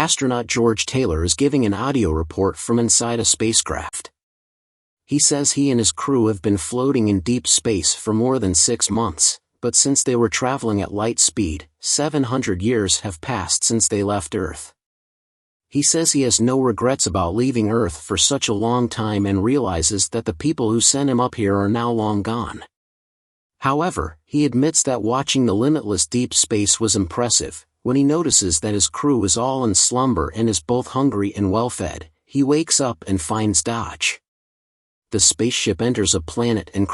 Astronaut George Taylor is giving an audio report from inside a spacecraft. He says he and his crew have been floating in deep space for more than 6 months, but since they were traveling at light speed, 700 years have passed since they left Earth. He says he has no regrets about leaving Earth for such a long time and realizes that the people who sent him up here are now long gone. However, he admits that watching the limitless deep space was impressive. When he notices that his crew is all in slumber and is both hungry and well-fed, he wakes up and finds Tage. The spaceship enters a planet and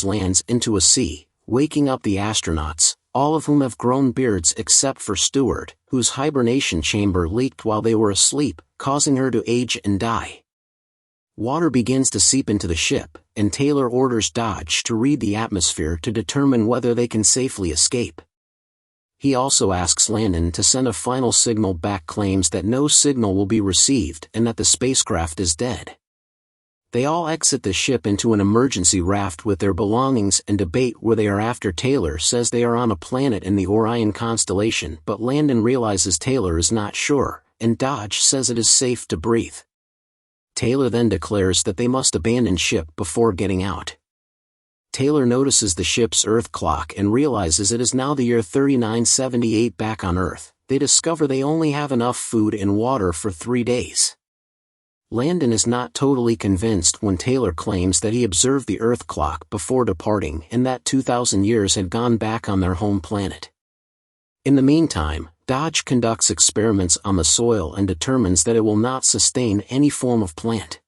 lands into a sea, waking up the astronauts, all of whom have grown beards except for Stewart, whose hibernation chamber leaked while they were asleep, causing her to age and die. Water begins to seep into the ship, and Taylor orders Tage to read the atmosphere to determine whether they can safely escape. He also asks Landon to send a final signal back, claims that no signal will be received and that the spacecraft is dead. They all exit the ship into an emergency raft with their belongings and debate where they are after. Taylor says they are on a planet in the Orion constellation, but Landon realizes Taylor is not sure, and Tage says it is safe to breathe. Taylor then declares that they must abandon ship before getting out. Taylor notices the ship's Earth clock and realizes it is now the year 3978 back on Earth. They discover they only have enough food and water for 3 days. Landon is not totally convinced when Taylor claims that he observed the Earth clock before departing and that 2,000 years had gone back on their home planet. In the meantime, Tage conducts experiments on the soil and determines that it will not sustain any form of plant.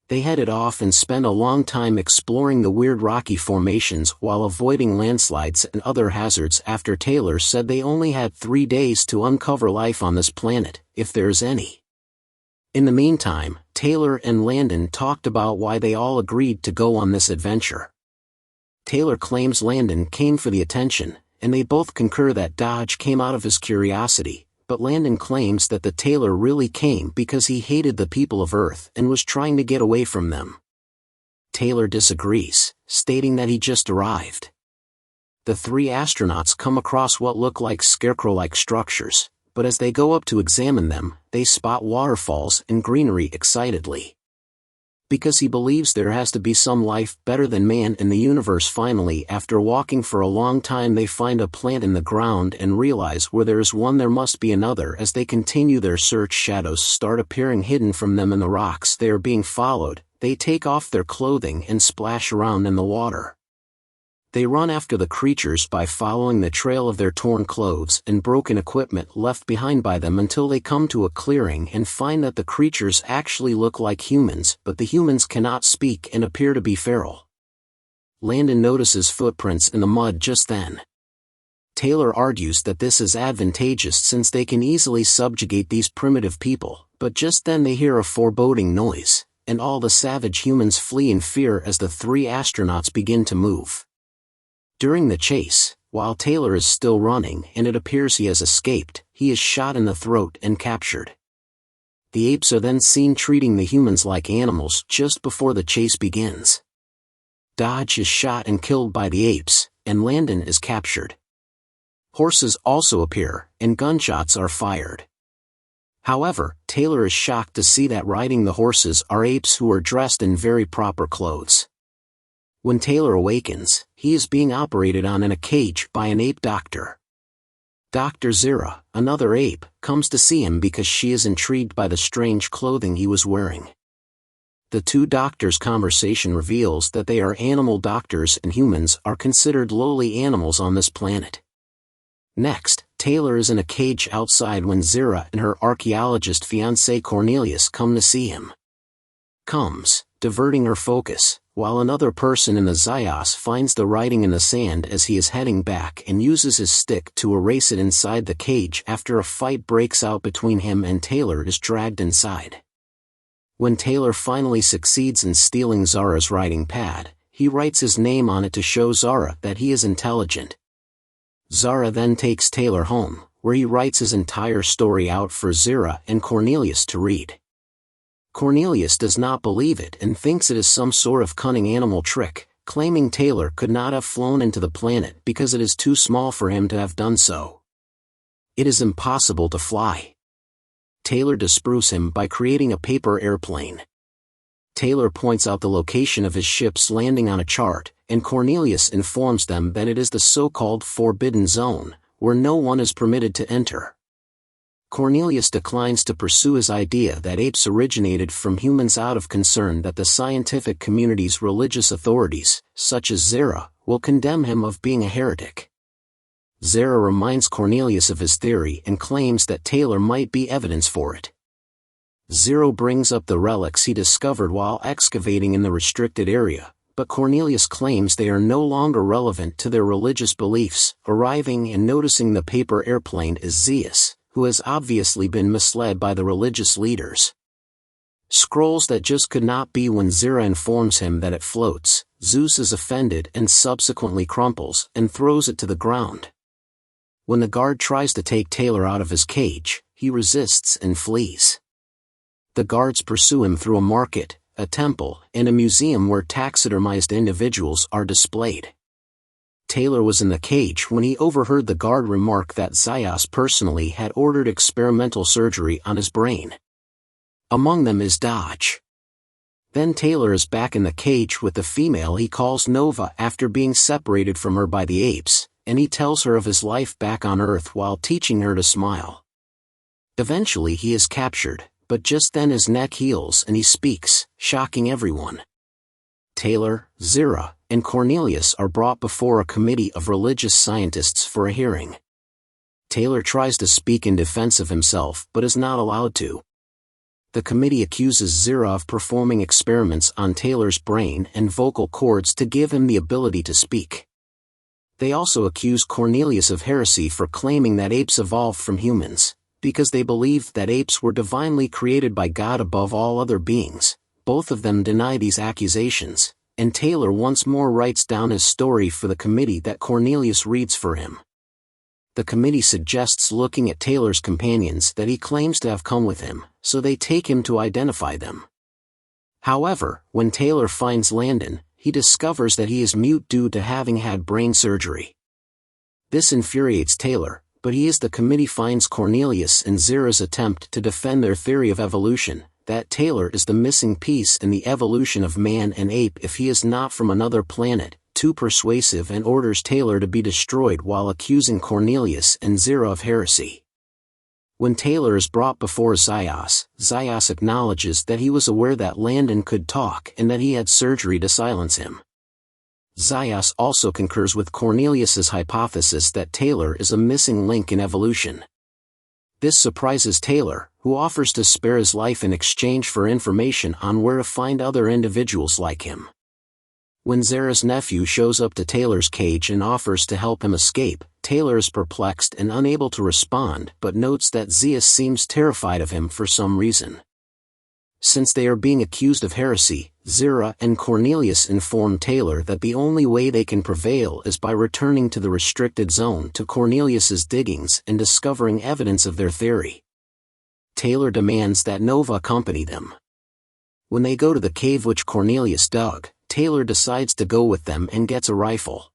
They headed off and spent a long time exploring the weird rocky formations while avoiding landslides and other hazards after Taylor said they only had 3 days to uncover life on this planet, if there is any. In the meantime, Taylor and Landon talked about why they all agreed to go on this adventure. Taylor claims Landon came for the attention, and they both concur that Tage came out of his curiosity, but Landon claims that the Taylor really came because he hated the people of Earth and was trying to get away from them. Taylor disagrees, stating that he just arrived. The 3 astronauts come across what look like scarecrow-like structures, but as they go up to examine them, they spot waterfalls and greenery excitedly. Because he believes there has to be some life better than man in the universe. Finally, after walking for a long time, they find a plant in the ground and realize where there is one there must be another. As they continue their search, shadows start appearing hidden from them in the rocks. They are being followed. They take off their clothing and splash around in the water. They run after the creatures by following the trail of their torn clothes and broken equipment left behind by them until they come to a clearing and find that the creatures actually look like humans, but the humans cannot speak and appear to be feral. Landon notices footprints in the mud just then. Taylor argues that this is advantageous since they can easily subjugate these primitive people, but just then they hear a foreboding noise, and all the savage humans flee in fear as the 3 astronauts begin to move. During the chase, while Taylor is still running and it appears he has escaped, he is shot in the throat and captured. The apes are then seen treating the humans like animals just before the chase begins. Tage is shot and killed by the apes, and Landon is captured. Horses also appear, and gunshots are fired. However, Taylor is shocked to see that riding the horses are apes who are dressed in very proper clothes. When Taylor awakens, he is being operated on in a cage by an ape doctor. Dr. Zira, another ape, comes to see him because she is intrigued by the strange clothing he was wearing. The 2 doctors' conversation reveals that they are animal doctors and humans are considered lowly animals on this planet. Next, Taylor is in a cage outside when Zira and her archaeologist fiancé Cornelius come to see him. Comes, diverting her focus, while another person in the Zayas finds the writing in the sand as he is heading back and uses his stick to erase it inside the cage. After a fight breaks out between him and Taylor is dragged inside. When Taylor finally succeeds in stealing Zara's writing pad, he writes his name on it to show Zara that he is intelligent. Zara then takes Taylor home, where he writes his entire story out for Zira and Cornelius to read. Cornelius does not believe it and thinks it is some sort of cunning animal trick, claiming Taylor could not have flown into the planet because it is too small for him to have done so. It is impossible to fly. Taylor disproves him by creating a paper airplane. Taylor points out the location of his ships landing on a chart, and Cornelius informs them that it is the so-called Forbidden Zone, where no one is permitted to enter. Cornelius declines to pursue his idea that apes originated from humans out of concern that the scientific community's religious authorities, such as Zara, will condemn him of being a heretic. Zara reminds Cornelius of his theory and claims that Taylor might be evidence for it. Zero brings up the relics he discovered while excavating in the restricted area, but Cornelius claims they are no longer relevant to their religious beliefs. Arriving and noticing the paper airplane is Zeus, who has obviously been misled by the religious leaders. Scrolls that just could not be. When Zira informs him that it floats, Zeus is offended and subsequently crumples and throws it to the ground. When the guard tries to take Taylor out of his cage, he resists and flees. The guards pursue him through a market, a temple, and a museum where taxidermized individuals are displayed. Taylor was in the cage when he overheard the guard remark that Zaius personally had ordered experimental surgery on his brain. Among them is Tage. Then Taylor is back in the cage with the female he calls Nova after being separated from her by the apes, and he tells her of his life back on Earth while teaching her to smile. Eventually he is captured, but just then his neck heals and he speaks, shocking everyone. Taylor, Zira, and Cornelius are brought before a committee of religious scientists for a hearing. Taylor tries to speak in defense of himself but is not allowed to. The committee accuses Zira of performing experiments on Taylor's brain and vocal cords to give him the ability to speak. They also accuse Cornelius of heresy for claiming that apes evolved from humans, because they believed that apes were divinely created by God above all other beings. Both of them deny these accusations, and Taylor once more writes down his story for the committee that Cornelius reads for him. The committee suggests looking at Taylor's companions that he claims to have come with him, so they take him to identify them. However, when Taylor finds Landon, he discovers that he is mute due to having had brain surgery. This infuriates Taylor, but the committee finds Cornelius and Zira's attempt to defend their theory of evolution, that Taylor is the missing piece in the evolution of man and ape if he is not from another planet, too persuasive, and orders Taylor to be destroyed while accusing Cornelius and Zira of heresy. When Taylor is brought before Zaius, Zaius acknowledges that he was aware that Landon could talk and that he had surgery to silence him. Zaius also concurs with Cornelius's hypothesis that Taylor is a missing link in evolution. This surprises Taylor, who offers to spare his life in exchange for information on where to find other individuals like him. When Zara's nephew shows up to Taylor's cage and offers to help him escape, Taylor is perplexed and unable to respond but notes that Zeus seems terrified of him for some reason. Since they are being accused of heresy, Zira and Cornelius inform Taylor that the only way they can prevail is by returning to the restricted zone to Cornelius's diggings and discovering evidence of their theory. Taylor demands that Nova accompany them. When they go to the cave which Cornelius dug, Taylor decides to go with them and gets a rifle.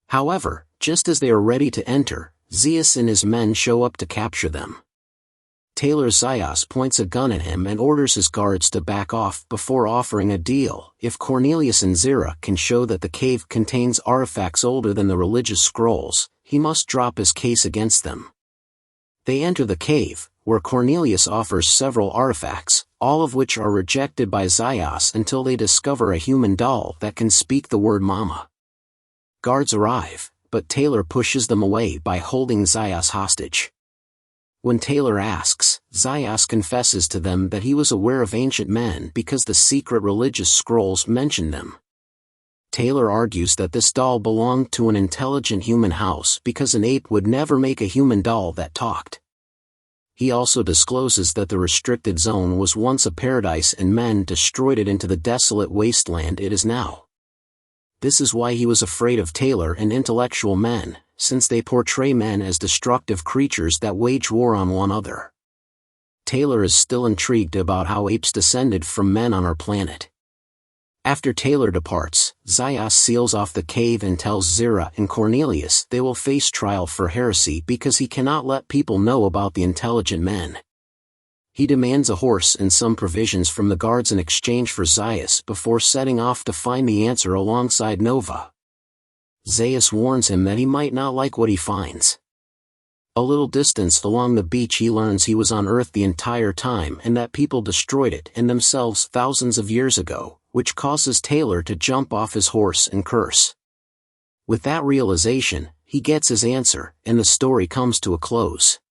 However, just as they are ready to enter, Zeus and his men show up to capture them. Taylor Zaius points a gun at him and orders his guards to back off before offering a deal. If Cornelius and Zira can show that the cave contains artifacts older than the religious scrolls, he must drop his case against them. They enter the cave, where Cornelius offers several artifacts, all of which are rejected by Zaius until they discover a human doll that can speak the word mama. Guards arrive, but Taylor pushes them away by holding Zaius hostage. When Taylor asks, Zaius confesses to them that he was aware of ancient men because the secret religious scrolls mentioned them. Taylor argues that this doll belonged to an intelligent human house because an ape would never make a human doll that talked. He also discloses that the restricted zone was once a paradise and men destroyed it into the desolate wasteland it is now. This is why he was afraid of Taylor and intellectual men, since they portray men as destructive creatures that wage war on one another. Taylor is still intrigued about how apes descended from men on our planet. After Taylor departs, Zaius seals off the cave and tells Zira and Cornelius they will face trial for heresy because he cannot let people know about the intelligent men. He demands a horse and some provisions from the guards in exchange for Zaius before setting off to find the answer alongside Nova. Zaius warns him that he might not like what he finds. A little distance along the beach he learns he was on Earth the entire time and that people destroyed it and themselves thousands of years ago, which causes Taylor to jump off his horse and curse. With that realization, he gets his answer, and the story comes to a close.